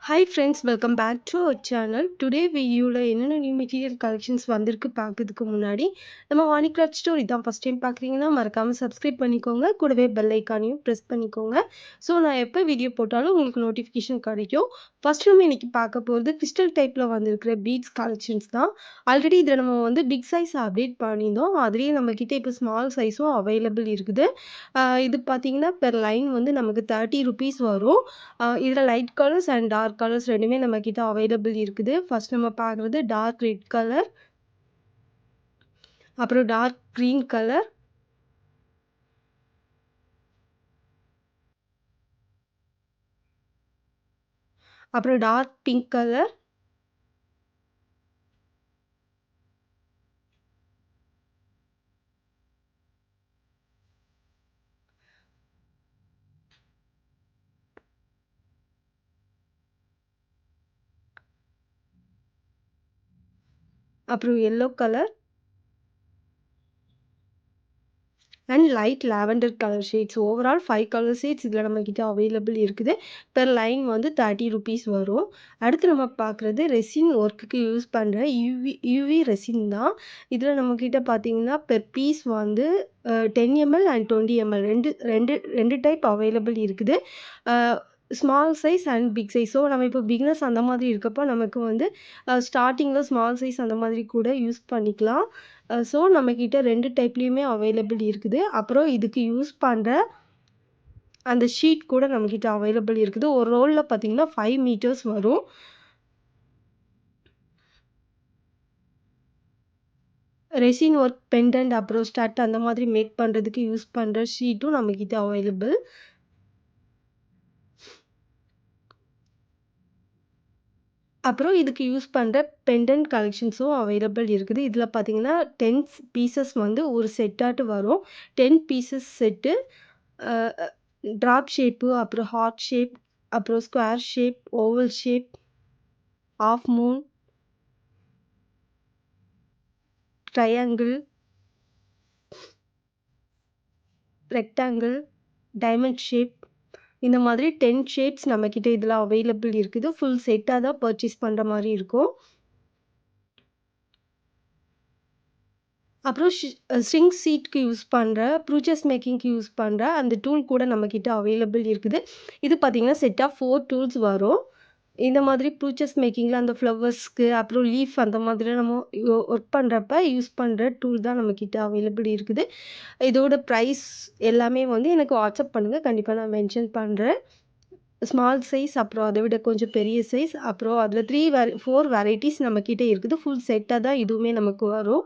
Hi friends, welcome back to our channel. Today வீடியோல என்னென்ன new material collections வந்திருக்கு பார்க்கறதுக்கு முன்னாடி நம்ம வாணி கிராஃப்ட் ஸ்டோர் இதான் ஃபர்ஸ்ட் டைம் பார்க்குறீங்கன்னா மறக்காம சப்ஸ்கிரைப் பண்ணிக்கோங்க. கூடவே பெல் ஐக்கானையும் ப்ரெஸ் பண்ணிக்கோங்க. ஸோ நான் எப்போ வீடியோ போட்டாலும் உங்களுக்கு நோட்டிஃபிகேஷன் கிடைக்கும். ஃபர்ஸ்ட் நம்ம இன்னைக்கு பார்க்க போகிறது கிறிஸ்டல் டைப்பில் வந்திருக்கிற பீட்ஸ் கலெக்ஷன்ஸ் தான். ஆல்ரெடி இதில் நம்ம வந்து பிக் சைஸ் அப்டேட் பண்ணியிருந்தோம். அதுலேயே நம்ம கிட்ட இப்போ ஸ்மால் சைஸும் அவைலபிள் இருக்குது. இது பார்த்தீங்கன்னா பெர் லைன் வந்து நமக்கு 30 ருபீஸ் வரும். இதில் light colours and dark colours ரெண்டுமே நம்ம கிட்ட அவைலபிள் இருக்குது. ஃபர்ஸ்ட் நம்ம பார்க்குறது டார்க் ரெட் கலர், அப்புறம் டார்க் க்ரீன் கலர், அப்புறம் டார்க் பிங்க் கலர், அப்புறம் yellow colour and light lavender colour shades. Overall 5 colour shades இதில் நம்மக்கிட்ட அவைலபிள் இருக்குது. பெர் லைன் வந்து 30 ருபீஸ் வரும். அடுத்து நம்ம பார்க்குறது ரெசின் ஒர்க்குக்கு யூஸ் பண்ணுற யூவி ரெசின் தான். இதில் நம்மக்கிட்ட பார்த்தீங்கன்னா பெர் பீஸ் வந்து 10 ml அண்ட் 20 ml ரெண்டு ரெண்டு ரெண்டு டைப் அவைலபிள் இருக்குது. Small size and big size. So நம்ம இப்போ பிகினர்ஸ் அந்த மாதிரி இருக்கப்போ நமக்கு வந்து ஸ்டார்டிங்கில் ஸ்மால் சைஸ் அந்த மாதிரி கூட யூஸ் பண்ணிக்கலாம். ஸோ நம்மக்கிட்ட 2 டைப்லேயுமே அவைலபிள் இருக்குது. அப்புறம் இதுக்கு யூஸ் பண்ணுற அந்த ஷீட் கூட நம்மக்கிட்ட அவைலபிள் இருக்குது. ஒரு ரோலில் பார்த்தீங்கன்னா 5 மீட்டர்ஸ் வரும். ரெசின் ஒர்க் பெண்டன்ட் அப்புறம் ஸ்டட் அந்த மாதிரி மேக் பண்ணுறதுக்கு யூஸ் பண்ணுற ஷீட்டும் நம்மக்கிட்ட அவைலபிள். அப்புறம் இதுக்கு யூஸ் பண்ணுற பெண்டன்ட் கலெக்ஷன்ஸும் அவைலபிள் இருக்குது. இதில் பார்த்தீங்கன்னா 10 பீசஸ் வந்து ஒரு செட்டாட்டு வரும். 10 பீசஸ் செட்டு ட்ராப் ஷேப்பு, அப்புறம் ஹார்ட் ஷேப், அப்புறம் square shape, oval shape, half moon, triangle, rectangle, diamond shape இந்த மாதிரி 10 ஷேப்ஸ் நம்மக்கிட்ட இதில் அவைலபிள் இருக்குது. ஃபுல் செட்டாக தான் பர்ச்சேஸ் பண்ணுற மாதிரி இருக்கும். அப்புறம் ஸ்ட்ரிங் சீட்க்கு யூஸ் பண்ணுற ப்ரூச்சஸ் மேக்கிங்க்கு யூஸ் பண்ணுற அந்த டூல் கூட நம்மக்கிட்ட அவைலபிள் இருக்குது. இது பார்த்தீங்கன்னா செட் ஆஃப் 4 டூல்ஸ் வரும். இந்த மாதிரி ப்ரூச்சஸ் மேக்கிங்கில் அந்த ஃப்ளவர்ஸ்க்கு அப்புறம் லீஃப் அந்த மாதிரி நம்ம ஒர்க் பண்ணுறப்ப யூஸ் பண்ணுற டூல் தான் நம்மக்கிட்ட அவைலபிள் இருக்குது. இதோட ப்ரைஸ் எல்லாமே வந்து எனக்கு வாட்ஸ்அப் பண்ணுங்கள். கண்டிப்பாக நான் மென்ஷன் பண்ணுறேன். ஸ்மால் சைஸ் அப்புறம் அதை விட கொஞ்சம் பெரிய சைஸ் அப்புறம் அதில் 4 வெரைட்டிஸ் நம்மக்கிட்ட இருக்குது. ஃபுல் செட்டாக தான் இதுவுமே நமக்கு வரும்.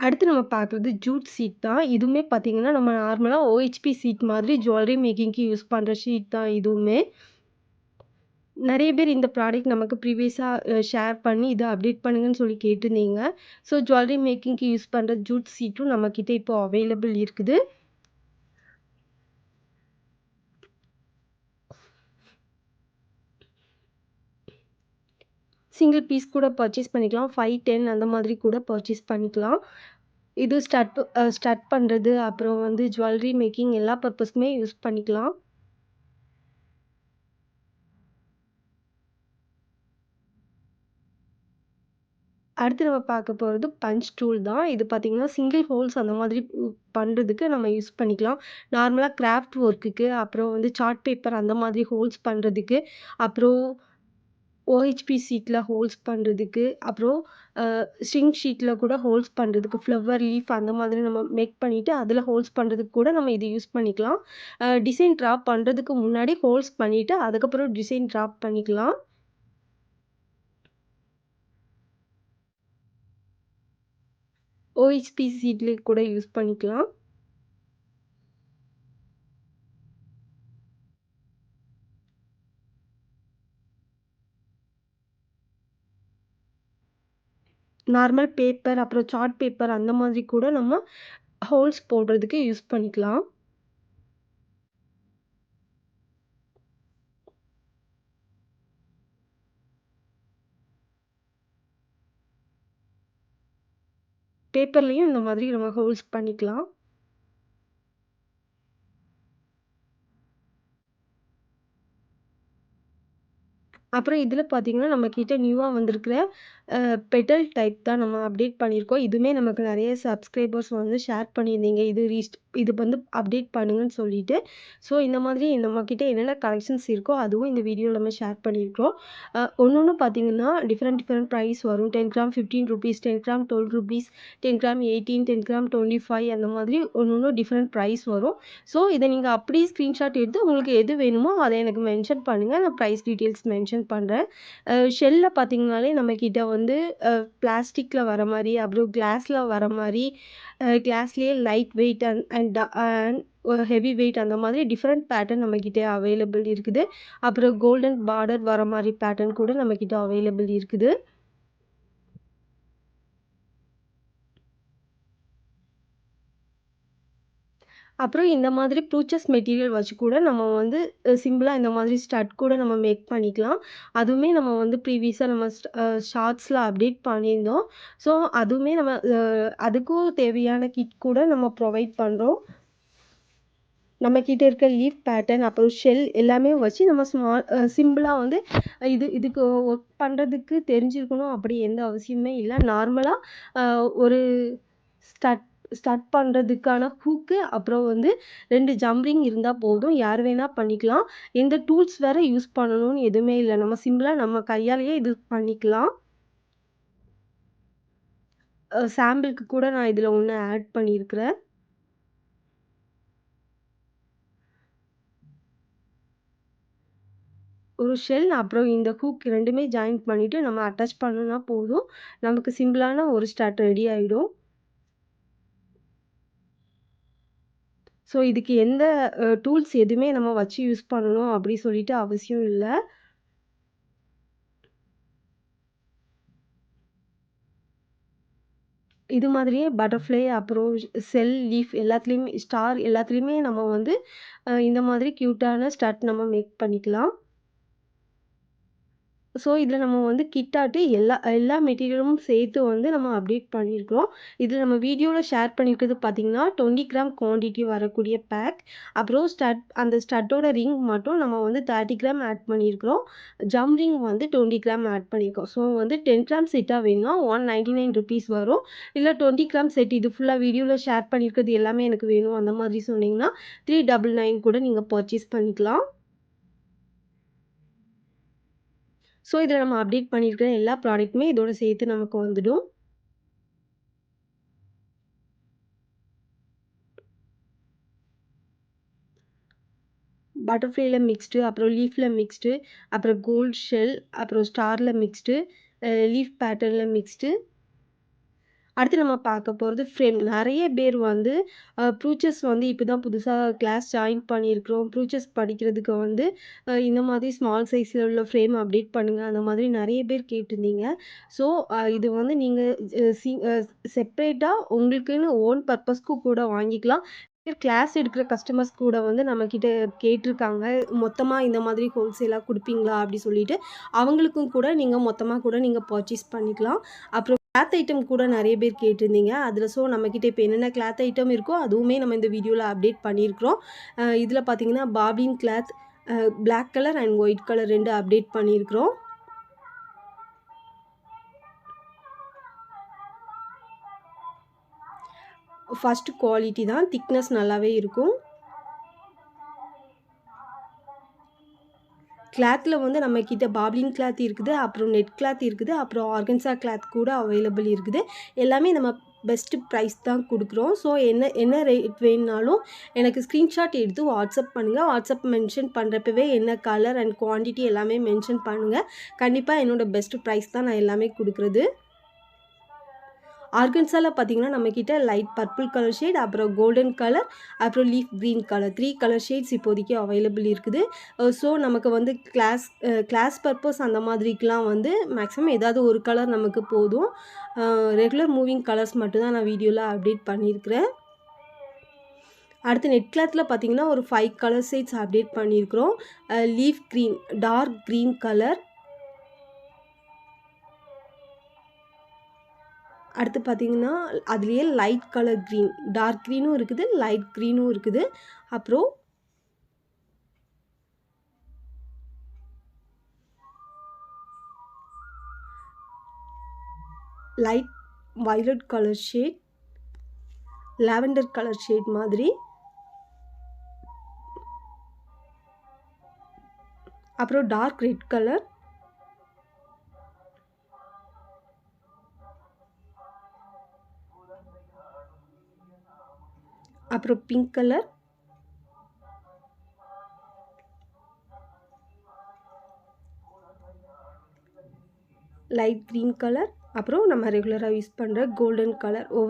அடுத்து நம்ம பார்க்குறது ஜூட் ஷீட் தான். இதுவுமே பார்த்தீங்கன்னா, நம்ம நார்மலா OHP ஷீட் மாதிரி ஜுவல்லரி மேக்கிங்க்கு யூஸ் பண்ணுற ஷீட் தான் இதுவுமே. நெறைய பேர் இந்த ப்ராடக்ட் நமக்கு ப்ரீவியஸா ஷேர் பண்ணி இத அப்டேட் பண்ணுங்கன்னு சொல்லி கேட்டிருந்தீங்க. ஸோ ஜுவல்லரி மேக்கிங்க்கு யூஸ் பண்ற ஜூட் ஷீட்டும் நம்மகிட்ட இப்போ அவைலபிள் இருக்குது. சிங்கிள் பீஸ் கூட பர்ச்சேஸ் பண்ணிக்கலாம். 5, 10 அந்த மாதிரி கூட பர்ச்சேஸ் பண்ணிக்கலாம். இது ஸ்டட் பண்றது, அப்புறம் வந்து ஜுவல்லரி மேக்கிங் எல்லா பர்ப்பஸ்க்குமே யூஸ் பண்ணிக்கலாம். அடுத்து நம்ம பார்க்க போறது பஞ்ச் டூல் தான். இது பார்த்தீங்கன்னா, சிங்கிள் ஹோல்ஸ் அந்த மாதிரி பண்றதுக்கு நம்ம யூஸ் பண்ணிக்கலாம். நார்மலா கிராஃப்ட் ஒர்க்குக்கு, அப்புறம் வந்து சார்ட் பேப்பர் அந்த மாதிரி ஹோல்ஸ் பண்றதுக்கு, அப்புறம் OHP ஷீட்ல ஹோல்ஸ் பண்றதுக்கு, அப்புறம் அ ஸ்ட்ரிங் ஷீட்ல கூட ஹோல்ஸ் பண்றதுக்கு, ஃப்ளவர், லீஃப் அந்த மாதிரி நம்ம மேக் பண்ணிட்டு, அதில ஹோல்ஸ் பண்றதுக்கு கூட நம்ம இது யூஸ் பண்ணிக்கலாம். டிசைன் ட்ரா பண்றதுக்கு முன்னாடி ஹோல்ஸ் பண்ணிட்டு, அதுக்கப்புறம் டிசைன் ட்ரா பண்ணிக்கலாம். OHP ஷீட்ல கூட யூஸ் பண்ணிக்கலாம். நார்மல் பேப்பர், அப்புறம் சார்ட் பேப்பர் அந்த மாதிரி கூட நம்ம ஹோல்ஸ் போடுறதுக்கு யூஸ் பண்ணிக்கலாம். பேப்பர்லயும் இந்த மாதிரி நம்ம ஹோல்ஸ் பண்ணிக்கலாம். அப்புறம் இதில பார்த்தீங்கன்னா, நம்மகிட்ட நியூவா வந்திருக்கிற பெட்டல் டைப் தான் நம்ம அப்டேட் பண்ணியிருக்கோம். இதுவுமே நமக்கு நெறைய சப்ஸ்கிரைபர்ஸ் வந்து ஷேர் பண்ணியிருந்தீங்க. இது வந்து அப்டேட் பண்ணுங்கன்னு சொல்லிட்டு. ஸோ இந்த மாதிரி நம்மகிட்ட என்னென்ன கலெக்ஷன்ஸ் இருக்கோ, அதுவும் இந்த வீடியோல நம்ம ஷேர் பண்ணியிருக்கிறோம். ஒண்ணொண்ணும் பார்த்தீங்கன்னா, டிஃபரெண்ட் பிரைஸ் வரும். 10 கிராம் ₹15, 10 கிராம் ₹12, 10 கிராம் 18, 10 கிராம் 25 அந்த மாதிரி ஒண்ணொண்ணும் டிஃபரெண்ட் பிரைஸ் வரும். ஸோ இத நீங்க அப்படியே ஸ்க்ரீன்ஷாட் எடுத்து உங்களுக்கு எது வேணுமோ அத எனக்கு மென்ஷன் பண்ணுங்க. நான் பிரைஸ் டீட்டெயில்ஸ் மென்ஷன் பண்றேன். ஷெல்ல பார்த்தீங்கனாலே நம்மகிட்ட வந்து பிளாஸ்டிக்ல வர மாரி, அப்புறம் கிளாஸ்ல வர மாரி, கிளாஸ்லயே light weight and heavy weight அந்த மாதிரி டிஃபரெண்ட் பேட்டர்ன் நம்மகிட்ட அவைலபிள் இருக்குது. அப்புறம் கோல்டன் பார்டர் வர மாரி பேட்டர்ன் கூட நம்மகிட்ட அவைலபிள் இருக்குது. அப்புறம் இந்த மாதிரி ப்ரூச்சஸ் மெட்டீரியல் வச்சு கூட நம்ம வந்து சிம்பிளா இந்த மாதிரி ஸ்டட் கூட நம்ம மேக் பண்ணிக்கலாம். அதுவுமே நம்ம வந்து ப்ரீவியஸா நம்ம ஷார்ட்ஸ்ல அப்டேட் பண்ணியிருந்தோம். ஸோ அதுவுமே நம்ம அதுக்கும் தேவையான கிட் கூட நம்ம ப்ரொவைட் பண்றோம். நம்மகிட்ட இருக்க லீஃப் பேட்டர்ன், அப்புறம் ஷெல் எல்லாமே வச்சு நம்ம சிம்பிளா வந்து இதுக்கு ஒர்க் பண்றதுக்கு தெரிஞ்சிருக்கணும் அப்படி எந்த அவசியமே இல்ல. நார்மலா அ ஒரு ஸ்டட் ஸ்டட் பண்றதுக்கான ஹூக்கு, அப்புறம் வந்து 2 ஜம்ப் இருந்தா போதும். யார் வேணா பண்ணிக்கலாம். எந்த டூல்ஸ் வேற யூஸ் பண்ணணும்னு எதுவுமே இல்ல. நம்ம சிம்பிளா நம்ம கையாலேயே இது பண்ணிக்கலாம். சாம்பிளுக்கு கூட நான் இதுல ஒண்ணு ஆட் பண்ணியிருக்கிறேன். ஒரு ஷெல் அப்புறம் இந்த ஹூக் 2மே ஜாயின் பண்ணிட்டு நம்ம அட்டாச் பண்ணுனா போதும். நமக்கு சிம்பிளான ஒரு ஸ்டட் ரெடி ஆயிடும். ஸோ இதுக்கு எந்த டூல்ஸ் எதுவுமே நம்ம வச்சு யூஸ் பண்ணணும் அப்படி சொல்லிட்டு அவசியம் இல்ல. இது மாதிரியே பட்டர்ஃப்ளை அப்புறம் செல், லீஃப் எல்லாத்துலயுமே ஸ்டார் எல்லாத்துலயுமே நம்ம வந்து இந்த மாதிரி கியூட்டான ஸ்டட் நம்ம மேக் பண்ணிக்கலாம். ஸோ, இதில நம்ம வந்து கிட்டாட்டு எல்லா எல்லா மெட்டீரியலும் சேர்த்து வந்து நம்ம அப்டேட் பண்ணியிருக்கிறோம். இதில நம்ம வீடியோல ஷேர் பண்ணியிருக்கிறது பார்த்தீங்கன்னா, 20 கிராம் குவான்டிட்டி வரக்கூடிய பேக். அப்புறம் அந்த ஸ்டட்டோட ரிங் மட்டும் நம்ம வந்து 30 கிராம் ஆட் பண்ணியிருக்கிறோம். ஜம் ரிங் வந்து 20 கிராம் ஆட் பண்ணியிருக்கோம். ஸோ வந்து 10 கிராம் செட்டா வேணும்னா ₹199 வரும். இல்ல 20 கிராம் செட் இது ஃபுல்லா வீடியோல ஷேர் பண்ணியிருக்கிறது எல்லாமே எனக்கு வேணும் அந்த மாதிரி சொன்னீங்கன்னா, 399 கூட நீங்க பர்ச்சேஸ் பண்ணிக்கலாம். ஸோ, இதில நம்ம அப்டேட் பண்ணியிருக்கிற எல்லா ப்ராடக்ட்டுமே இதோட சேர்த்து நமக்கு வந்துடும். பட்டர்ஃப்ளைல மிக்ஸ்டு, அப்புறம் லீஃப்ல மிக்ஸ்டு, அப்புறம் கோல்ட் ஷெல், அப்புறம் ஸ்டார்ல மிக்ஸ்டு, லீஃப் பேட்டர்ன்ல மிக்ஸ்டு. அடுத்து நம்ம பார்க்க போறது ஃப்ரேம். நெறைய பேர் வந்து ப்ரூச்சர்ஸ் வந்து இப்ப தான் புதுசா கிளாஸ் ஜாயின் பண்ணியிருக்கிறோம். ப்ரூச்சர்ஸ் படிக்கிறதுக்கு வந்து இந்த மாதிரி ஸ்மால் சைஸ்ல உள்ள ஃப்ரேம் அப்டேட் பண்ணுங்க. அந்த மாதிரி நெறைய பேர் கேட்டிருந்தீங்க. ஸோ இது வந்து நீங்க செப்பரேட்டா உங்களுக்குன்னு ஓன் பர்ப்பஸ்க்கு கூட வாங்கிக்கலாம். கிளாஸ் எடுக்கிற கஸ்டமர்ஸ் கூட வந்து நம்மகிட்ட கேட்டிருக்காங்க. மொத்தமா இந்த மாதிரி ஹோல்சேலா குடுப்பீங்களா? அப்டி சொல்லிட்டு. அவங்களுக்கும் கூட நீங்க மொத்தமா கூட நீங்க பர்ச்சேஸ் பண்ணிக்கலாம். அப்புறம் கிளாத் ஐட்டம் கூட நெறைய பேர் கேட்டிருந்தீங்க. அதில நம்மகிட்ட இப்ப என்னென்ன கிளாத் ஐட்டம் இருக்கோ, அதுவுமே நம்ம இந்த வீடியோல அப்டேட் பண்ணியிருக்கிறோம். இதில பார்த்தீங்கன்னா, bobbin cloth, black colour and white colour 2 update பண்ணியிருக்கிறோம். ஃபர்ஸ்ட் குவாலிட்டி தான். திக்னஸ் நல்லாவே இருக்கும். கிளாத்ல வந்து நம்மகிட்ட பாப்லின் கிளாத் இருக்குது, அப்புறம் நெட் கிளாத் இருக்குது, அப்புறம் ஆர்கன்ஸா கிளாத் கூட அவைலபிள் இருக்குது. எல்லாமே நம்ம பெஸ்ட் ப்ரைஸ் தான் குடுக்குறோம். ஸோ என்ன ரேட் வேணுனாலும் எனக்கு ஸ்க்ரீன்ஷாட் எடுத்து வாட்ஸ்அப் பண்ணுங்க. வாட்ஸ்அப் மென்ஷன் பண்ணுறப்பவே என்ன கலர் அண்ட் குவான்டிட்டி எல்லாமே மென்ஷன் பண்ணுங்க. கண்டிப்பா என்னோட பெஸ்ட் ப்ரைஸ் தான் நான் எல்லாமே குடுக்குறது. ஆர்கன்ஸால பார்த்தீங்கன்னா, நம்மகிட்ட லைட் பர்பிள் கலர் ஷேட், அப்புறம் கோல்டன் கலர், அப்புறம் leaf green colour 3 colour shades இப்போதைக்கு அவைலபிள் இருக்குது. ஸோ நமக்கு வந்து கிளாஸ் பர்ப்பஸ் அந்த மாதிரிக்கெலாம் வந்து மேக்ஸிமம் ஏதாவது ஒரு கலர் நமக்கு போதும். ரெகுலர் மூவிங் கலர்ஸ் மட்டும் தான் நான் வீடியோல அப்டேட் பண்ணியிருக்கிறேன். அடுத்து நெட் கிளாத்ல பார்த்தீங்கன்னா, ஒரு 5 கலர் ஷேட்ஸ் அப்டேட் பண்ணியிருக்கிறோம். Leaf green, dark green colour. அடுத்து பார்த்தீங்கன்னா, அதுலயே லைட் கலர் கிரீன், டார்க் கிரீனும் இருக்குது, லைட் கிரீனும் இருக்குது. அப்புறம் light violet colour shade, lavender colour shade மாதிரி, அப்புறம் டார்க் ரெட் கலர், அப்புறம் pink colour, light green colour, அப்புறம் நம்ம ரெகுலராக யூஸ் பண்ணுற கோல்டன் கலர்.